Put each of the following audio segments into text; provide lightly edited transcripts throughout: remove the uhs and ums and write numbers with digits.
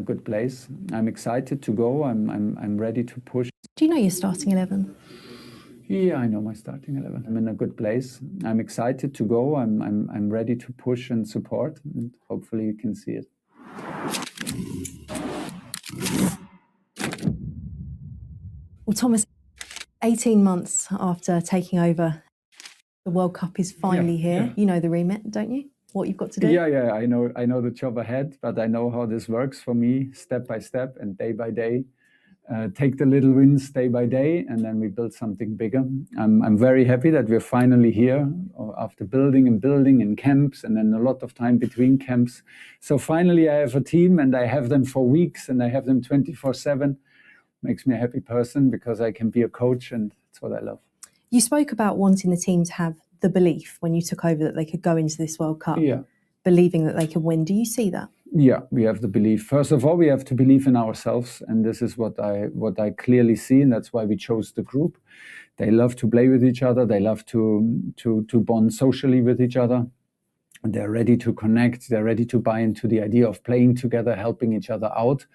good place. I'm excited to go. I'm ready to push. Do you know your starting 11? Yeah, I know my starting 11. I'm in a good place. I'm excited to go. I'm ready to push and support, and hopefully you can see it. Well, Thomas, 18 months after taking over, the World Cup is finally here. Yeah. You know the remit, don't you? What you've got to do? Yeah, I know the job ahead, but I know how this works for me, step by step and day by day. Take the little wins day by day, and then we build something bigger. I'm very happy that we're finally here after building in camps, and then a lot of time between camps. So finally I have a team, and I have them for weeks, and I have them 24/7. Makes me a happy person because I can be a coach, and that's what I love. You spoke about wanting the team to have the belief when you took over that they could go into this World Cup, believing that they could win. Do you see that? Yeah, we have the belief. First of all, we have to believe in ourselves, and this is what I clearly see, and that's why we chose the group. They love to play with each other. They love to bond socially with each other. They're ready to connect. They're ready to buy into the idea of playing together, helping each other out.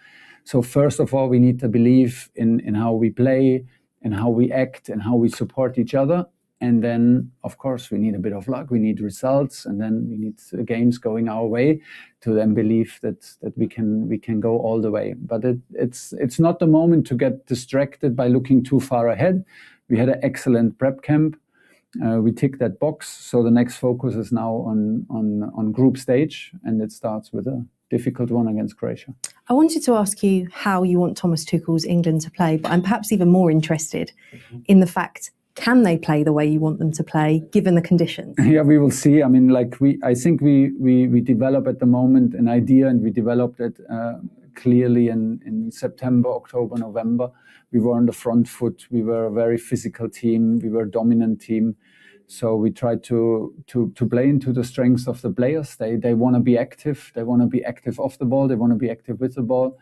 So first of all, we need to believe in how we play, and how we act, and how we support each other. And then, of course, we need a bit of luck. We need results, and then we need games going our way to then believe that we can go all the way. But it's not the moment to get distracted by looking too far ahead. We had an excellent prep camp. We ticked that box. So the next focus is now on group stage, and it starts with a difficult one against Croatia. I wanted to ask you how you want Thomas Tuchel's England to play, but I'm perhaps even more interested in the fact, can they play the way you want them to play, given the conditions? Yeah, we will see. I mean, I think we develop at the moment an idea, and we developed it clearly in September, October, November. We were on the front foot. We were a very physical team. We were a dominant team. So we tried to play into the strengths of the players. They want to be active. They want to be active off the ball. They want to be active with the ball.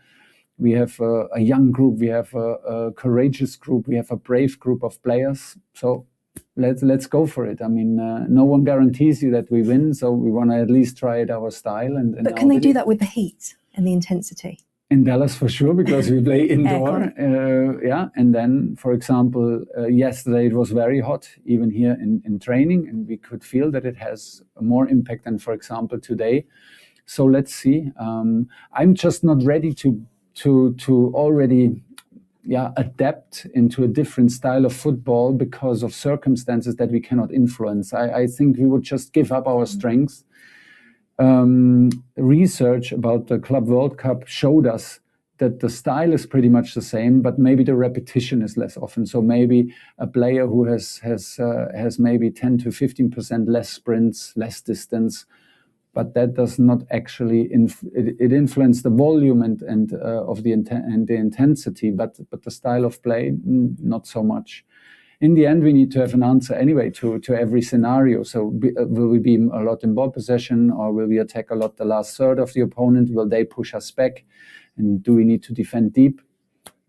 We have a young group. We have a courageous group. We have a brave group of players. So let's go for it. I mean, no one guarantees you that we win. So we want to at least try it our style. But can they do that with the heat and the intensity? In Dallas, for sure, because we play indoor. And then, for example, yesterday it was very hot, even here in training, and we could feel that it has more impact than, for example, today. So let's see. I'm just not ready to already adapt into a different style of football because of circumstances that we cannot influence. I think we would just give up our strengths. Research about the Club World Cup showed us that the style is pretty much the same, but maybe the repetition is less often. So maybe a player who has maybe 10 to 15% less sprints, less distance, but that does not actually it influences the volume and of the intensity, but the style of play not so much. In the end, we need to have an answer anyway to every scenario. So will we be a lot in ball possession, or will we attack a lot the last third of the opponent? Will they push us back? And do we need to defend deep?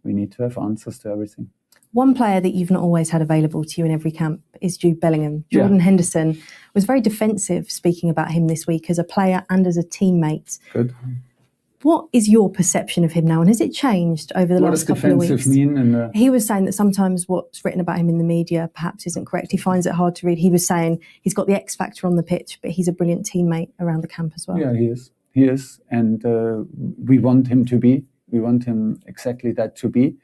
We need to have answers to everything. One player that you've not always had available to you in every camp is Jude Bellingham. Jordan Henderson was very defensive speaking about him this week as a player and as a teammate. Good. What is your perception of him now, and has it changed over the last couple of weeks? What does defensive mean? He was saying that sometimes what's written about him in the media perhaps isn't correct. He finds it hard to read. He was saying he's got the X factor on the pitch, but he's a brilliant teammate around the camp as well. Yeah, he is. He is, and we want him to be. We want him exactly that to be.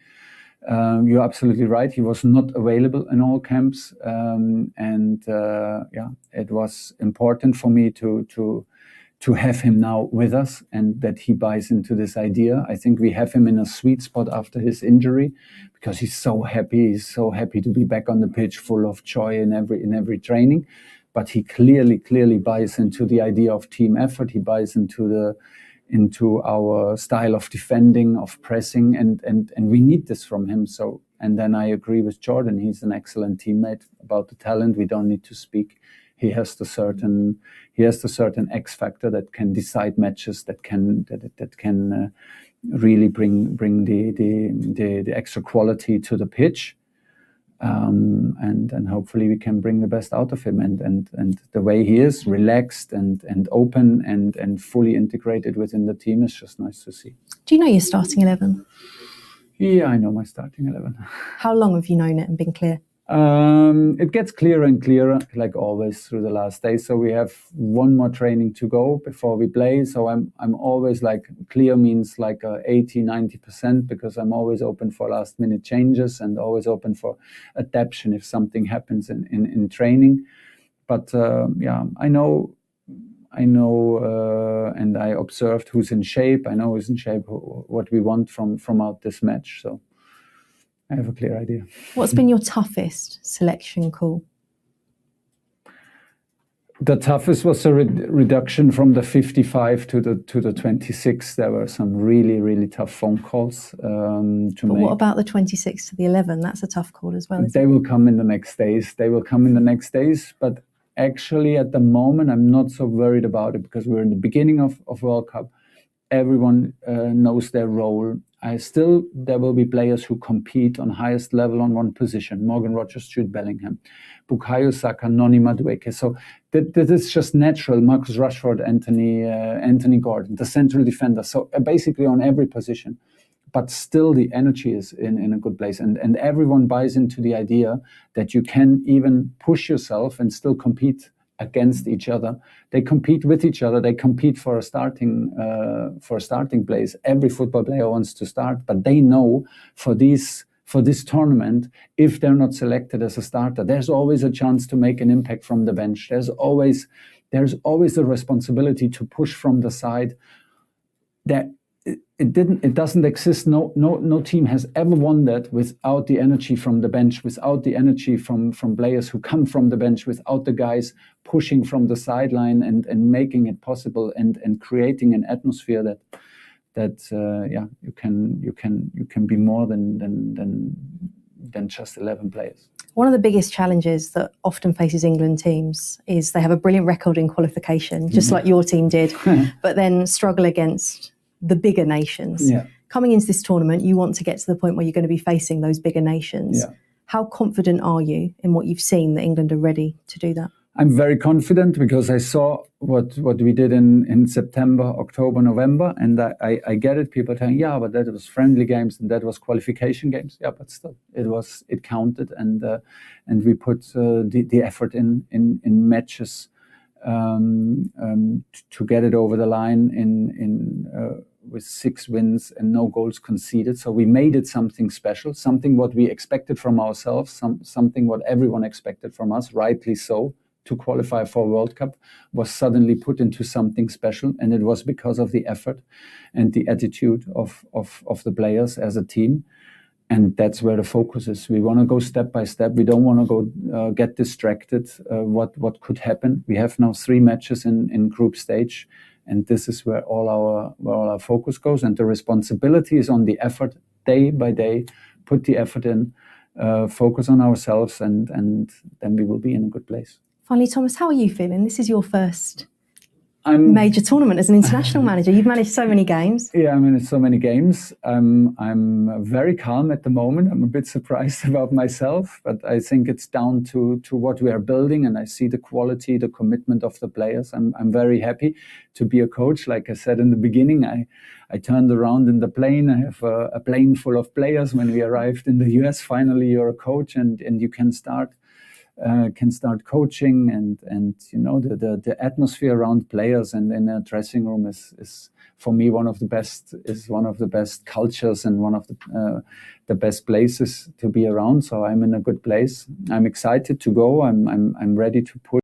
You're absolutely right. He was not available in all camps, it was important for me to have him now with us, and that he buys into this idea. I think we have him in a sweet spot after his injury, because he's so happy. He's so happy to be back on the pitch, full of joy in every training. But he clearly buys into the idea of team effort. He buys into our style of defending, of pressing, and we need this from him. So, and then I agree with Jordan. He's an excellent teammate. About the talent, we don't need to speak. He has the certain X factor that can decide matches, that can really bring the extra quality to the pitch. and hopefully we can bring the best out of him. And the way he is, relaxed and open and fully integrated within the team, is just nice to see. Do you know your starting 11? Yeah, I know my starting 11. How long have you known it and been clear? It gets clearer and clearer, like always, through the last days. So we have one more training to go before we play. So I'm always like, clear means like 80-90%, because I'm always open for last minute changes and always open for adaptation if something happens in training. But yeah, I know, and I observed who's in shape. I know who's in shape, what we want from out this match. So I have a clear idea. What's been your toughest selection call? The toughest was the reduction from the 55 to the 26. There were some really tough phone calls to make. But what about the 26 to the 11? That's a tough call as well, isn't it? They will come in the next days. But actually, at the moment, I'm not so worried about it, because we're in the beginning of World Cup. Everyone knows their role. There will be players who compete on highest level on one position: Morgan Rogers, Jude Bellingham, Bukayo Saka, Noni Madueke. So that is just natural. Marcus Rashford, Anthony Gordon, the central defender. So basically on every position. But still the energy is in a good place. And everyone buys into the idea that you can even push yourself and still compete against each other. They compete with each other. They compete for a starting place. Every football player wants to start, but they know for this tournament, if they're not selected as a starter, there's always a chance to make an impact from the bench. There's always a responsibility to push from the side. That it doesn't exist. No team has ever won that without the energy from the bench, without the energy from players who come from the bench, without the guys pushing from the sideline and making it possible and creating an atmosphere that you can be more than just 11 players. One of the biggest challenges that often faces England teams is they have a brilliant record in qualification, just like your team did, but then struggle against the bigger nations. Yeah. Coming into this tournament, you want to get to the point where you're going to be facing those bigger nations. Yeah. How confident are you in what you've seen that England are ready to do that? I'm very confident, because I saw what we did in September, October, November, and I get it. People are saying, yeah, but that was friendly games and that was qualification games. Yeah, but still, it counted, and we put the effort in matches to get it over the line with 6 wins and no goals conceded. So we made it something special, something what we expected from ourselves, something what everyone expected from us, rightly so, to qualify for World Cup, was suddenly put into something special. And it was because of the effort and the attitude of the players as a team. And that's where the focus is. We want to go step by step. We don't want to go get distracted. What could happen? We have now 3 matches in group stage, and this is where all our focus goes. And the responsibility is on the effort, day by day. Put the effort in, focus on ourselves, and then we will be in a good place. Finally, Thomas, how are you feeling? This is your first major tournament as an international manager. You've managed so many games. Yeah, I managed so many games. I'm very calm at the moment. I'm a bit surprised about myself, but I think it's down to what we are building, and I see the quality, the commitment of the players. I'm very happy to be a coach. Like I said in the beginning, I turned around in the plane. I have a plane full of players. When we arrived in the US, finally you're a coach, and you can start coaching, and you know, the atmosphere around players and in a dressing room is for me one of the best cultures and one of the best places to be around. So I'm in a good place. I'm excited to go. I'm ready to push.